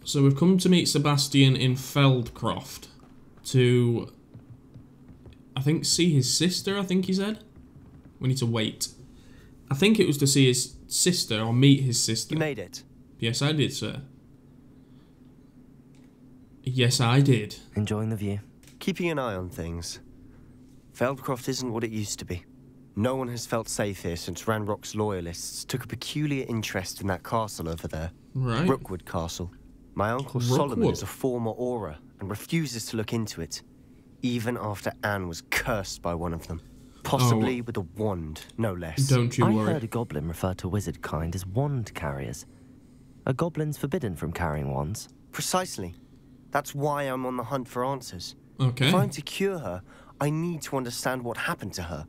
So we've come to meet Sebastian in Feldcroft to, I think, see his sister, I think he said. We need to wait. I think it was to see his sister, or meet his sister. You made it. Yes, I did, sir. Yes, I did. Enjoying the view? Keeping an eye on things. Feldcroft isn't what it used to be. No one has felt safe here since Ranrock's loyalists took a peculiar interest in that castle over there. Right. Rookwood Castle. My uncle Solomon is a former Auror and refuses to look into it, even after Anne was cursed by one of them. Possibly with a wand, no less. Don't you worry. I heard a goblin refer to wizard kind as wand carriers. Are goblins forbidden from carrying wands? Precisely. That's why I'm on the hunt for answers. Okay. If I'm to cure her, I need to understand what happened to her.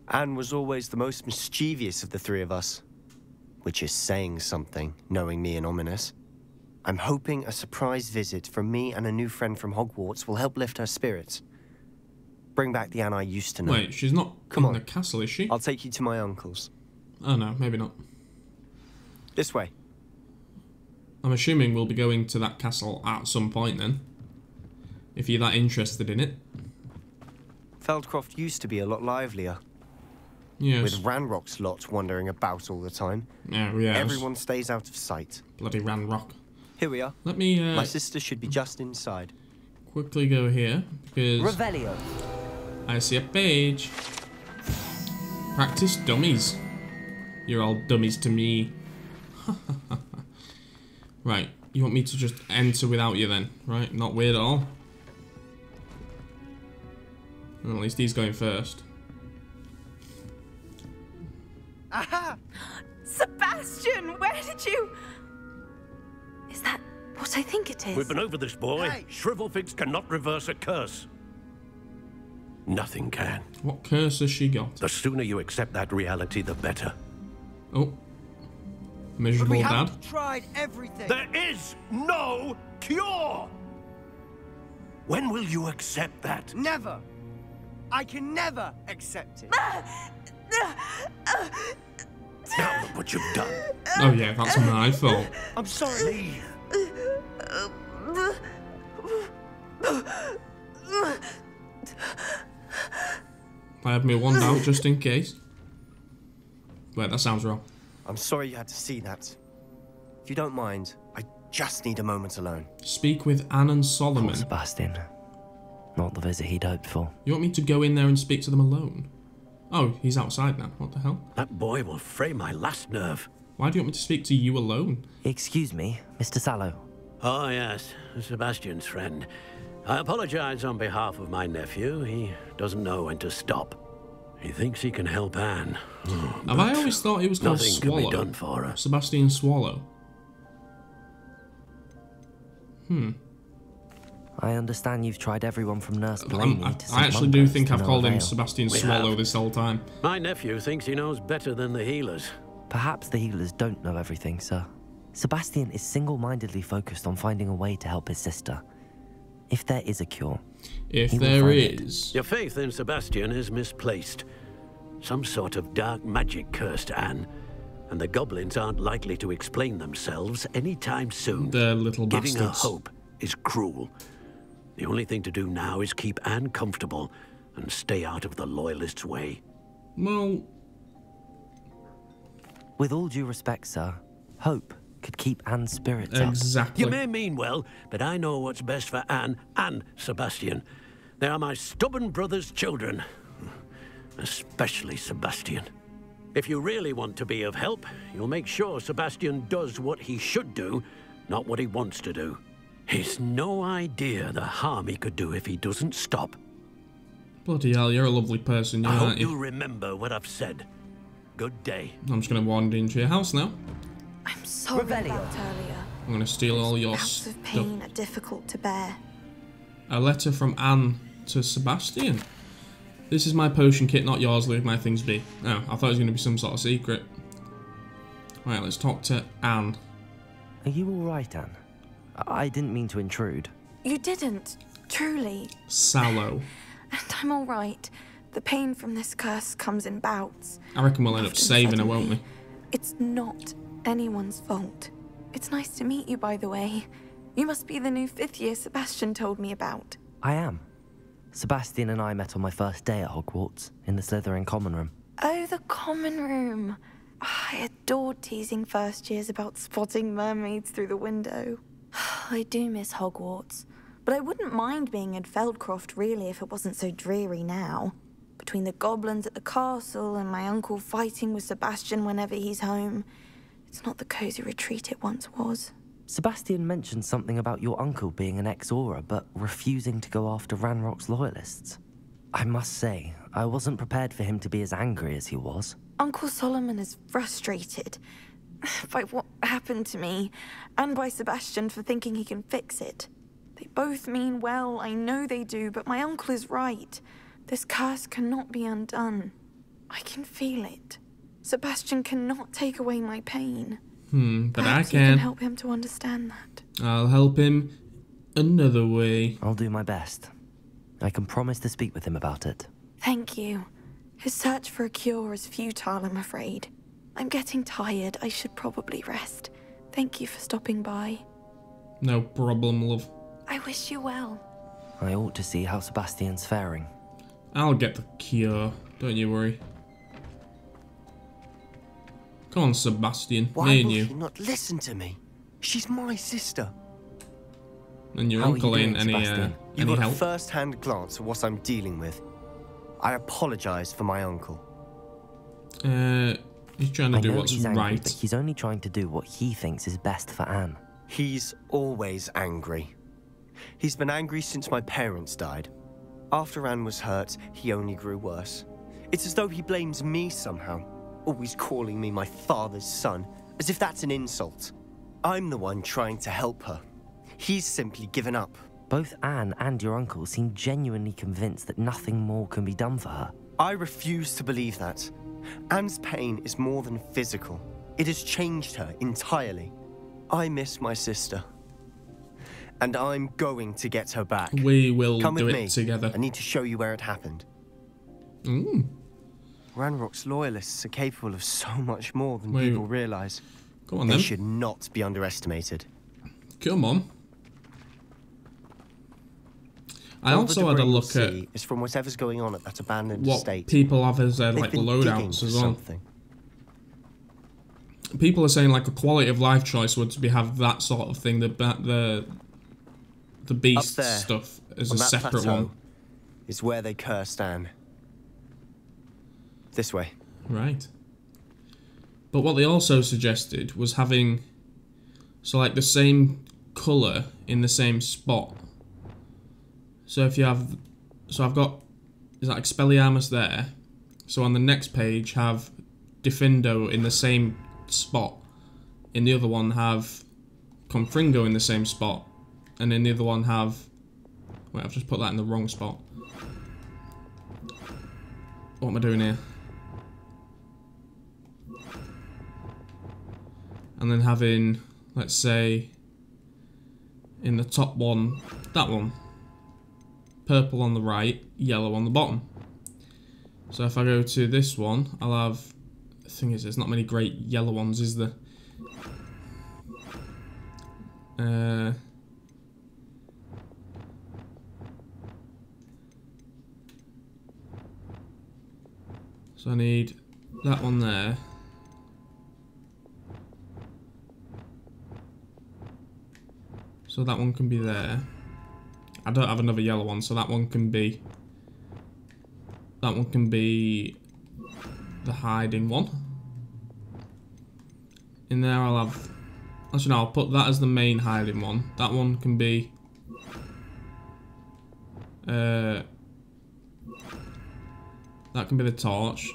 Anne was always the most mischievous of the three of us. Which is saying something, knowing me and ominous. I'm hoping a surprise visit from me and a new friend from Hogwarts will help lift her spirits. Bring back the Anne I used to know. Wait, she's not in the castle, is she? I'll take you to my uncle's. Oh no, maybe not. This way. I'm assuming we'll be going to that castle at some point then. If you're that interested in it. Feldcroft used to be a lot livelier. Yes. With Ranrock's lot wandering about all the time. Yeah, yes. Everyone stays out of sight. Bloody Ranrock. Here we are. Let me, my sister should be just inside. Quickly go here, because... Revelio. I see a page. Practice dummies. You're all dummies to me. Right, you want me to just enter without you then, right? Not weird at all. Well, at least he's going first. Aha! Sebastian, where did you... Is that what I think it is? We've been over this, boy. Hey. Shrivelfix cannot reverse a curse. Nothing can. What curse has she got? The sooner you accept that reality, the better. Oh. Miserable dad. haven't tried everything. There is no cure! When will you accept that? Never. I can never accept it. Now look what you've done. Oh yeah, that's my fault. I'm sorry. Leave. I had my wand out just in case. Wait, that sounds wrong. I'm sorry you had to see that. If you don't mind, I just need a moment alone. Speak with Anne and Solomon. Poor Sebastian. Not the visit he'd hoped for. You want me to go in there and speak to them alone? Oh, he's outside now. What the hell? That boy will fray my last nerve. Why do you want me to speak to you alone? Excuse me, Mr. Sallow. Oh, yes. Sebastian's friend. I apologize on behalf of my nephew. He doesn't know when to stop. He thinks he can help Anne. Have I always thought it was called nothing Swallow? can be done for her. Sebastian Swallow. I understand you've tried everyone from Nurse Blaney to I actually do think I've no called him avail. Sebastian We Swallow have. this whole time. My nephew thinks he knows better than the healers. Perhaps the healers don't know everything, sir. Sebastian is single-mindedly focused on finding a way to help his sister. If there is a cure, If he will there find it. is. Your faith in Sebastian is misplaced. Some sort of dark magic cursed Anne, and the goblins aren't likely to explain themselves anytime soon. The little Giving her bastards. hope is cruel. The only thing to do now is keep Anne comfortable and stay out of the Loyalists' way. Well, With all due respect, sir, hope could keep Anne's spirits up. exactly. You may mean well, but I know what's best for Anne and Sebastian. They are my stubborn brother's children. Especially Sebastian. If you really want to be of help, you'll make sure Sebastian does what he should do, not what he wants to do. He's no idea the harm he could do if he doesn't stop. Bloody hell, you're a lovely person, I hope aren't you'll you? remember what I've said. Good day. I'm just going to wander into your house now. I'm sorry about earlier. I'm going to steal all your Bouts of stuff. pain are difficult to bear. A letter from Anne to Sebastian. This is my potion kit, not yours. Leave my things be. Oh, I thought it was going to be some sort of secret. Right, let's talk to Anne. Are you all right, Anne? I didn't mean to intrude. You didn't, truly. Sallow. And I'm all right. The pain from this curse comes in bouts. I reckon we'll end up Often saving her, won't we? suddenly. It's not anyone's fault. It's nice to meet you, by the way. You must be the new 5th year Sebastian told me about. I am. Sebastian and I met on my first day at Hogwarts, in the Slytherin common room. Oh, the common room. I adored teasing first years about spotting mermaids through the window. I do miss Hogwarts, but I wouldn't mind being in Feldcroft really if it wasn't so dreary now. Between the goblins at the castle and my uncle fighting with Sebastian whenever he's home, it's not the cozy retreat it once was. Sebastian mentioned something about your uncle being an ex-Auror, but refusing to go after Ranrock's loyalists. I must say, I wasn't prepared for him to be as angry as he was. Uncle Solomon is frustrated by what happened to me, and by Sebastian for thinking he can fix it. They both mean well, I know they do, but my uncle is right. This curse cannot be undone. I can feel it. Sebastian cannot take away my pain. But Perhaps I can. You can help him to understand that. I'll help him another way. I'll do my best. I can promise to speak with him about it. Thank you. His search for a cure is futile, I'm afraid. I'm getting tired. I should probably rest. Thank you for stopping by. No problem, love. I wish you well. I ought to see how Sebastian's faring. I'll get the cure. Don't you worry. Come on, Sebastian. Why Me and will you. she not listen to me? She's my sister. And your How are uncle you ain't doing, Sebastian? You any got a help. first-hand glance at what I'm dealing with. I apologize for my uncle. He's trying to I do know what's he's angry, right. but he's only trying to do what he thinks is best for Anne. He's always angry. He's been angry since my parents died. After Anne was hurt, he only grew worse. It's as though he blames me somehow, always calling me my father's son, as if that's an insult. I'm the one trying to help her. He's simply given up. Both Anne and your uncle seem genuinely convinced that nothing more can be done for her. I refuse to believe that. Anne's pain is more than physical. It has changed her entirely. I miss my sister. And I'm going to get her back. We will Come do with it me. together. I need to show you where it happened. Ranrock's loyalists are capable of so much more than people realize. Come on, They then. should not be underestimated. Come on. I All also the had a debris look we'll at see is from whatever's going on at that abandoned what estate. people have as their They've like been digging loadouts for as well. something. People are saying like a quality of life choice would be have that sort of thing, the beast Up there, stuff as on a that separate plateau, one. is where they cursed Anne. This way. Right. But what they also suggested was having like the same colour in the same spot. So if you have, I've got, is that Expelliarmus there? So on the next page have Diffindo in the same spot. In the other one have Confringo in the same spot. And in the other one have, wait, I've just put that in the wrong spot. What am I doing here? And then having, let's say, in the top one, that one. Purple on the right, yellow on the bottom. So if I go to this one, I'll have... The thing is, there's not many great yellow ones, is there? So I need that one there. So that one can be there. I don't have another yellow one, so that one can be... That one can be the hiding one. In there I'll have... Actually no, I'll put that as the main hiding one. That one can be... that can be the torch.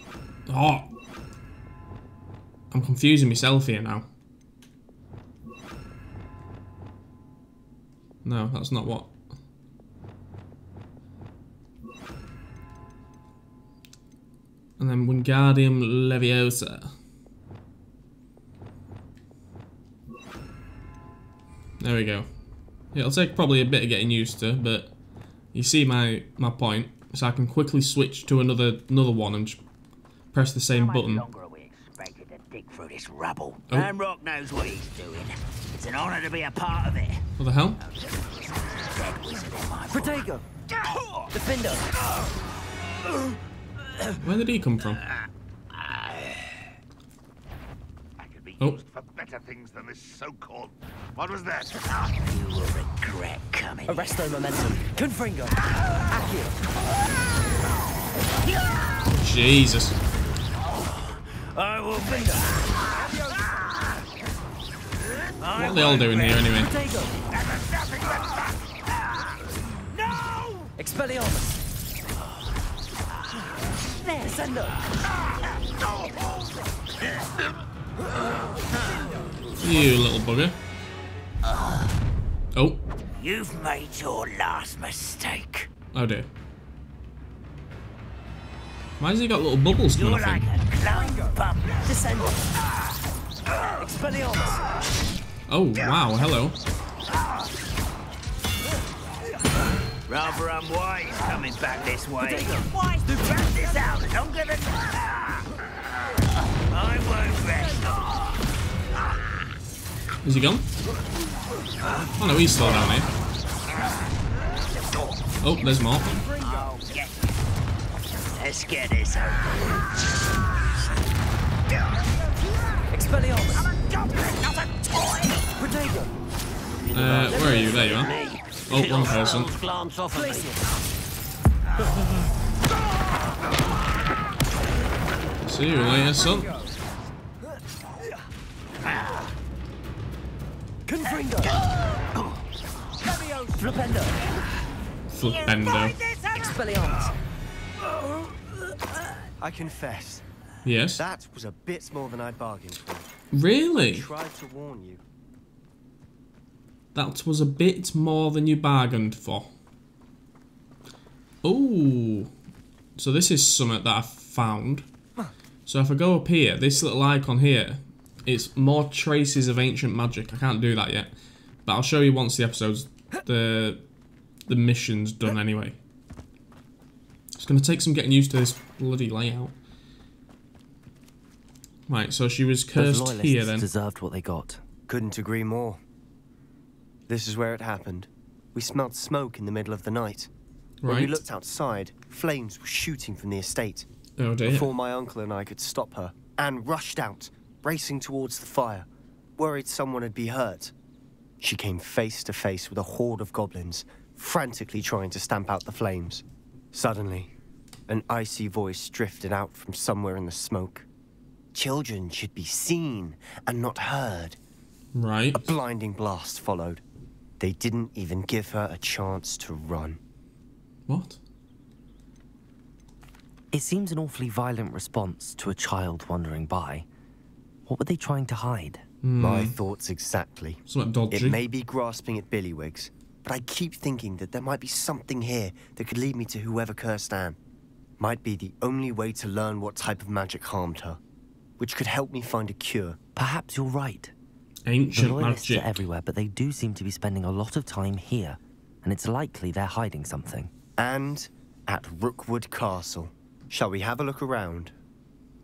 Oh! I'm confusing myself here now. No, that's not what... And then Wingardium Leviosa. There we go. It'll take probably a bit of getting used to, but you see my point. So I can quickly switch to another one and just press the same button. stick through this rubble. Oh. Ranrock knows what he's doing. It's an honor to be a part of it. What the hell? Dead wizard in my Protego! Defender! Where did he come from? I could be Oh. used for better things than this so-called. What was that? You will regret coming. Arresto momentum. Confringo! Accio! Jesus. I will be. What are they all doing here anyway? Protego! No! Expelliarmus! There, Sendo! You little bugger. Oh. You've made your last mistake. Oh dear. Why has he got little bubbles coming You're off like him? a clown pup. Descendo! Expelliarmus! Oh, wow, hello. Rather unwise coming back this way. Protego! Wise to drag this out longer than... I won't rest. Is he gone? Oh no, he's still down here. Oh, there's more. I'll get you. Let's get this over. Expelliarmus! I'm a goblin, not a toy. Protego! Where are you? There you are. Oh, one person. Glance off at me. See you later, son. Confringo! Flipendo! Flipendo. Expelliarmus! I confess, Yes. that was a bit more than I'd bargained for. Really? Tried to warn you. That was a bit more than you bargained for. Oh. So this is something that I found. So if I go up here, this little icon here, it's more traces of ancient magic. I can't do that yet. But I'll show you once the episode's, the mission's done anyway. It's going to take some getting used to this bloody layout. Right, so she was Those cursed loyalists here then. deserved what they got. Couldn't agree more. This is where it happened. We smelled smoke in the middle of the night. When we Right. looked outside, flames were shooting from the estate. Oh dear. Before my uncle and I could stop her, Anne rushed out, racing towards the fire, worried someone would be hurt. She came face to face with a horde of goblins, frantically trying to stamp out the flames. Suddenly, an icy voice drifted out from somewhere in the smoke. Children should be seen and not heard. Right. A blinding blast followed. They didn't even give her a chance to run. What? It seems an awfully violent response to a child wandering by. What were they trying to hide? My thoughts exactly. Something dodgy. It may be grasping at billywhigs, but I keep thinking that there might be something here that could lead me to whoever cursed Anne. Might be the only way to learn what type of magic harmed her, which could help me find a cure. Perhaps you're right. The Ancient loyalists magic. are everywhere, but they do seem to be spending a lot of time here, and it's likely they're hiding something. And at Rookwood Castle. Shall we have a look around?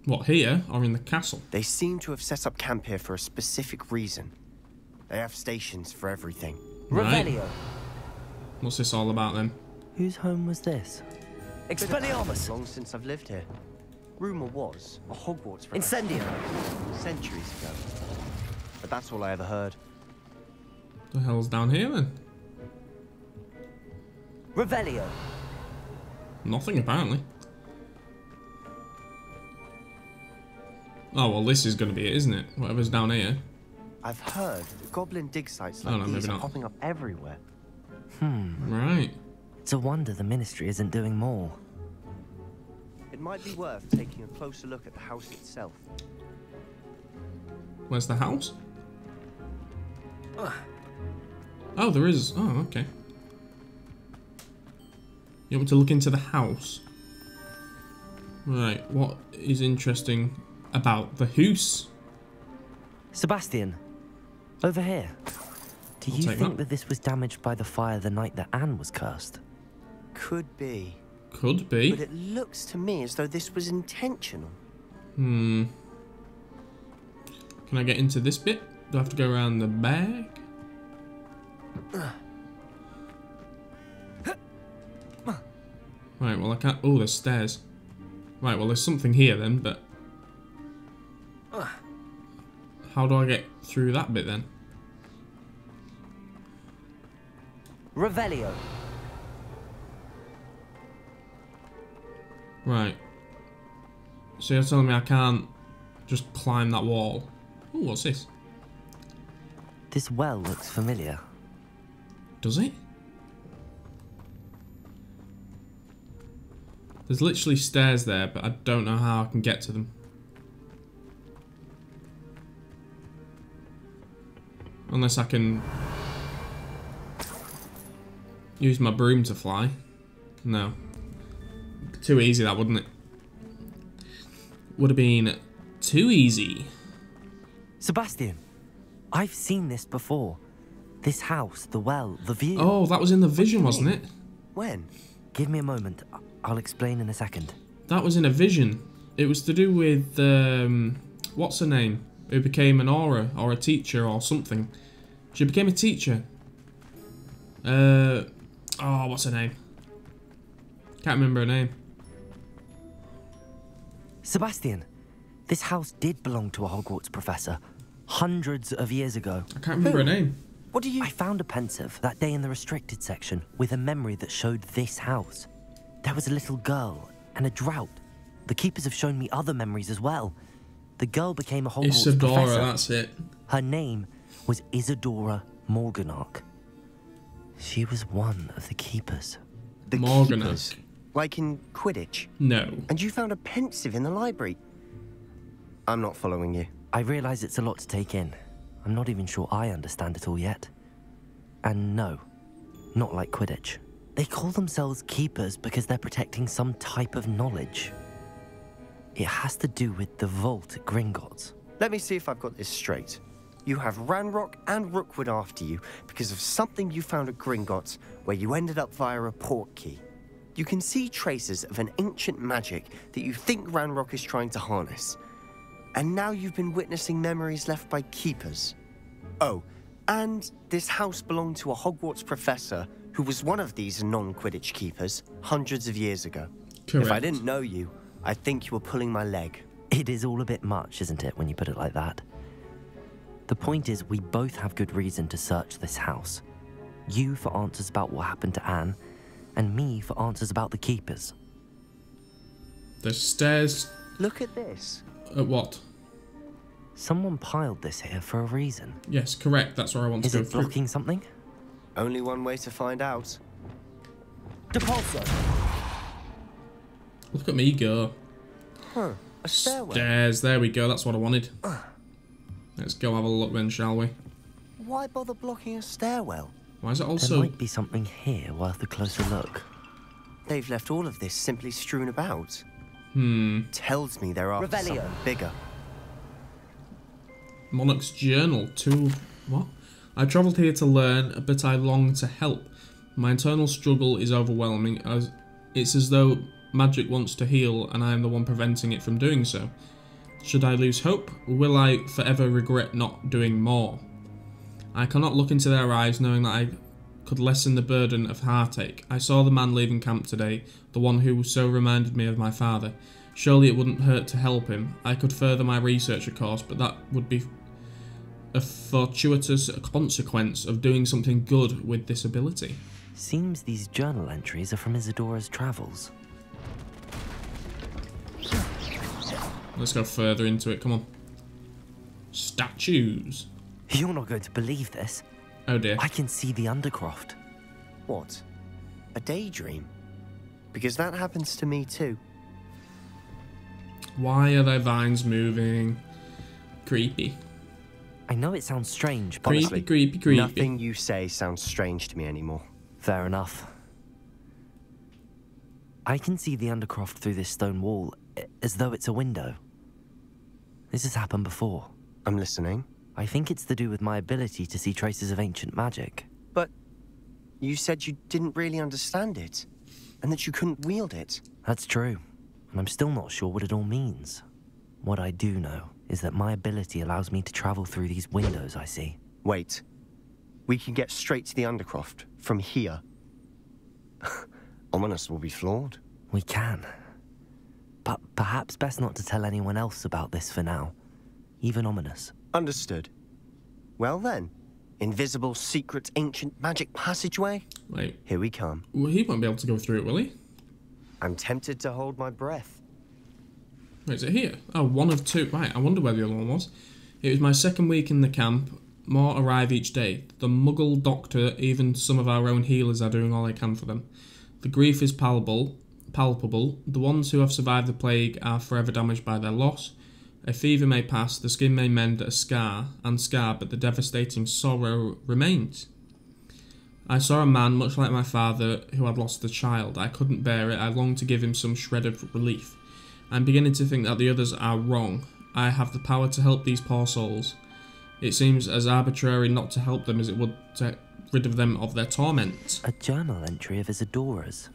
What, here or in the castle? They seem to have set up camp here for a specific reason. They have stations for everything. Right. Revelio. What's this all about then? Whose home was this? Expelliarmus! Long since I've lived here. Rumor was a Hogwarts Incendio! centuries ago. But that's all I ever heard. The hell's down here then? Revelio! Nothing apparently. Oh well, this is going to be it, isn't it? Whatever's down here. I've heard that goblin dig sites Oh, like no, these maybe are not. popping up everywhere. Right. It's a wonder the Ministry isn't doing more. It might be worth taking a closer look at the house itself. Where's the house? Oh, there is. Oh, okay. You want me to look into the house? Right. What is interesting about the house? Sebastian, over here. Do I'll you take think that. that this was damaged by the fire the night that Anne was cursed? Could be. Could But be. it looks to me as though this was intentional. Can I get into this bit? Do I have to go around the back? Right, well I can't... Oh, there's stairs. Right, well there's something here then, but... How do I get through that bit then? Revelio. Right. So you're telling me I can't just climb that wall? Oh, what's this? This well looks familiar. Does it? There's literally stairs there, but I don't know how I can get to them. Unless I can use my broom to fly. No. Too easy that, wouldn't it? Would have been too easy. Sebastian, I've seen this before. This house, the well, the view. Oh, that was in the vision, wasn't it? When? Give me a moment. I'll explain in a second. That was in a vision. It was to do with, what's her name? Who became an aura, or a teacher, or something. She became a teacher. Oh, what's her name? Can't remember her name. Sebastian, this house did belong to a Hogwarts professor. Hundreds of years ago. I can't remember her name. What do you... I found a pensive that day in the restricted section with a memory that showed this house. There was a little girl and a drought. The keepers have shown me other memories as well. The girl became a Hogwarts Isadora, professor. that's it. Her name was Isadora Morganach. She was one of the keepers. The Morganach. keepers? Like in Quidditch? No. And you found a pensive in the library? I'm not following you. I realise it's a lot to take in. I'm not even sure I understand it all yet. And no, not like Quidditch. They call themselves keepers because they're protecting some type of knowledge. It has to do with the vault at Gringotts. Let me see if I've got this straight. You have Ranrock and Rookwood after you because of something you found at Gringotts where you ended up via a portkey. You can see traces of an ancient magic that you think Ranrock is trying to harness. And now you've been witnessing memories left by keepers. Oh, and this house belonged to a Hogwarts professor who was one of these non-Quidditch keepers hundreds of years ago. Correct. If I didn't know you, I'd think you were pulling my leg. It is all a bit much, isn't it, when you put it like that? The point is, we both have good reason to search this house. You for answers about what happened to Anne, and me for answers about the keepers. There's stairs. Look at this. At what? Someone piled this here for a reason. Yes, correct. That's where I want to Is go it through. blocking something? Only one way to find out. Depulso! Look at me go. Huh. A stairwell. Stairs. There we go. That's what I wanted. Let's go have a look then, shall we? Why bother blocking a stairwell? Why is it There also... might be something here worth a closer look. They've left all of this simply strewn about. Hmm. Tells me they're after Revelio. something bigger. Monarch's Journal. What? I travelled here to learn, but I long to help. My internal struggle is overwhelming. It's as though magic wants to heal, and I am the one preventing it from doing so. Should I lose hope? Will I forever regret not doing more? I cannot look into their eyes knowing that I could lessen the burden of heartache. I saw the man leaving camp today, the one who so reminded me of my father. Surely it wouldn't hurt to help him. I could further my research, of course, but that would be a fortuitous consequence of doing something good with this ability. Seems these journal entries are from Isadora's travels. Let's go further into it, come on. Statues. You're not going to believe this. Oh dear. I can see the Undercroft. What? A daydream? Because that happens to me too. Why are their vines moving? Creepy. I know it sounds strange, but Creepy, Honestly, creepy, creepy. Nothing you say sounds strange to me anymore. fair enough. I can see the Undercroft through this stone wall, as though it's a window. This has happened before. I'm listening. I think it's to do with my ability to see traces of ancient magic. But you said you didn't really understand it, and that you couldn't wield it. That's true, and I'm still not sure what it all means. What I do know is that my ability allows me to travel through these windows I see. Wait. We can get straight to the Undercroft from here. Ominous will be flawed. We can. But perhaps best not to tell anyone else about this for now. Even Ominous. Understood. Well then, invisible, secret, ancient magic passageway? Wait. Here we come. Well, he won't be able to go through it, will he? I'm tempted to hold my breath. Wait, is it here? Oh, one of two. Right, I wonder where the other one was. It was my second week in the camp. More arrive each day. The Muggle doctor, even some of our own healers are doing all they can for them. The grief is palpable. The ones who have survived the plague are forever damaged by their loss. A fever may pass, the skin may mend a scar, but the devastating sorrow remains. I saw a man, much like my father, who had lost a child. I couldn't bear it. I longed to give him some shred of relief. I'm beginning to think that the others are wrong. I have the power to help these poor souls. It seems as arbitrary not to help them as it would to get rid of them of their torment. A journal entry of his adorers.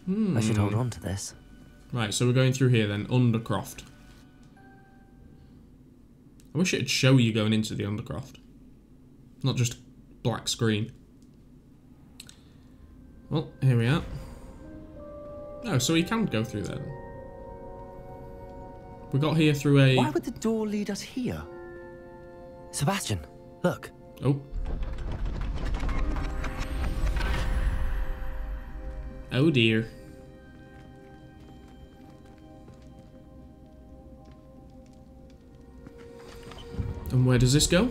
I should hold on to this. Right, so we're going through here then. Undercroft. I wish it'd show you going into the Undercroft. Not just black screen. Well, here we are. Oh, so he can go through there then. We got here through a... Why would the door lead us here? Sebastian, look. Oh. Oh dear. And where does this go?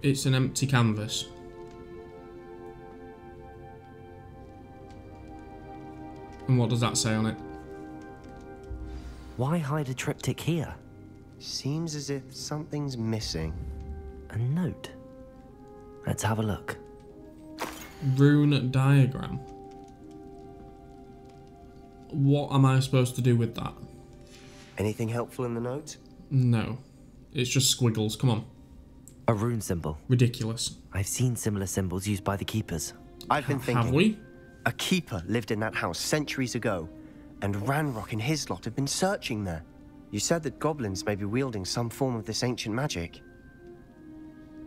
It's an empty canvas. And what does that say on it? Why hide a triptych here? Seems as if something's missing. A note. Let's have a look. Rune diagram. What am I supposed to do with that? Anything helpful in the note? No. It's just squiggles, come on. A rune symbol. Ridiculous. I've seen similar symbols used by the keepers. I've been thinking. Have we? A keeper lived in that house centuries ago, and Ranrock and his lot have been searching there. You said that goblins may be wielding some form of this ancient magic.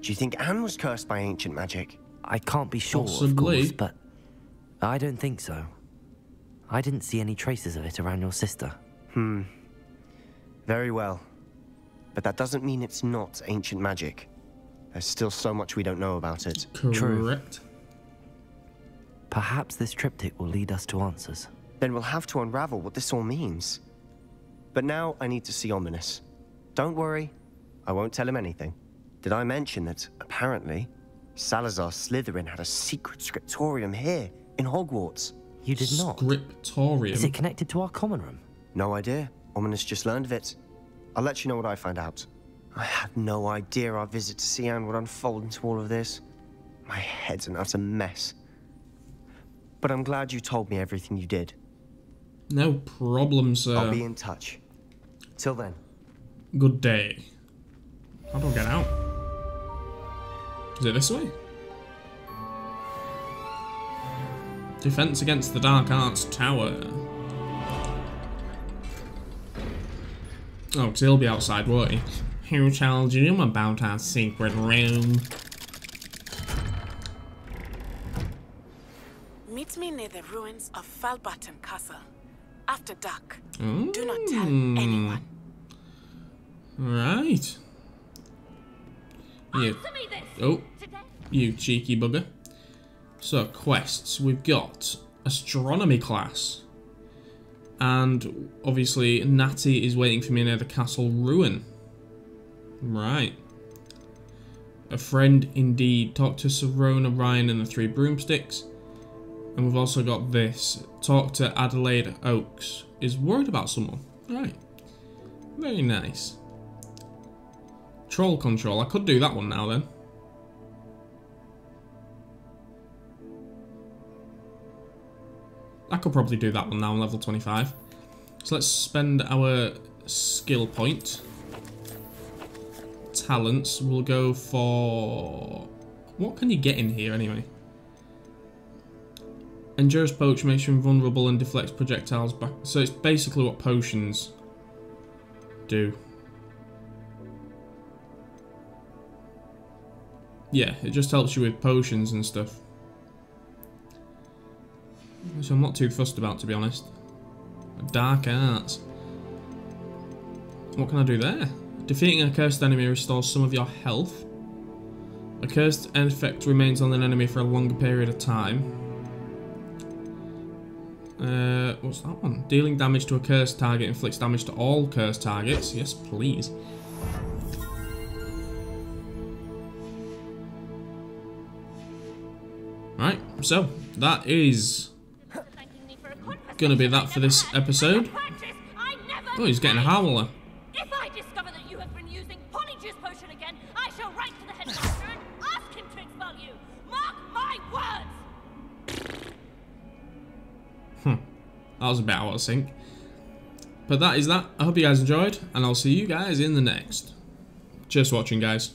Do you think Anne was cursed by ancient magic? I can't be sure, Possibly. of course, but I don't think so. I didn't see any traces of it around your sister. Very well. But that doesn't mean it's not ancient magic. There's still so much we don't know about it. Correct. Perhaps this triptych will lead us to answers. Then we'll have to unravel what this all means. But now I need to see Ominous. Don't worry, I won't tell him anything. Did I mention that, apparently, Salazar Slytherin had a secret scriptorium here, in Hogwarts? You did not? Scriptorium? Is it connected to our common room? No idea. Ominous just learned of it. I'll let you know what I find out. I had no idea our visit to see Anne would unfold into all of this. My head's an utter mess. But I'm glad you told me everything you did. No problem, sir. I'll be in touch. Till then. Good day. How do I get out? Is it this way? Defense against the Dark Arts Tower. Oh, because he'll be outside, won't he? Who told you about our secret room? Meet me near the ruins of Falbaton Castle. After dark. Mm. Do not tell anyone. Right. You. Oh, you cheeky bugger. So, quests. We've got astronomy class. And obviously, Natty is waiting for me near the castle ruin. Right. A friend indeed. Talk to Serona, Ryan, and the 3 broomsticks. And we've also got this. Talk to Adelaide Oakes. Is worried about someone. Right. Very nice. Troll control. I could do that one now then. I could probably do that one now on level 25. So let's spend our skill point. Talents. We'll go for... What can you get in here anyway? Endures potion, makes you invulnerable and deflects projectiles back. So it's basically what potions do. yeah, it just helps you with potions and stuff. Which I'm not too fussed about, to be honest. Dark arts. What can I do there? Defeating a cursed enemy restores some of your health. A cursed effect remains on an enemy for a longer period of time. What's that one? Dealing damage to a cursed target inflicts damage to all cursed targets. Yes, please. Right, so that is gonna be that for this episode. Oh, he's getting a howler. If I discover that you have been using Polyjuice Potion again, I shall write to the headmaster and ask him to expel you. Mark my words! That was a bit out of sync. But that is that. I hope you guys enjoyed, and I'll see you guys in the next. Cheers for watching, guys.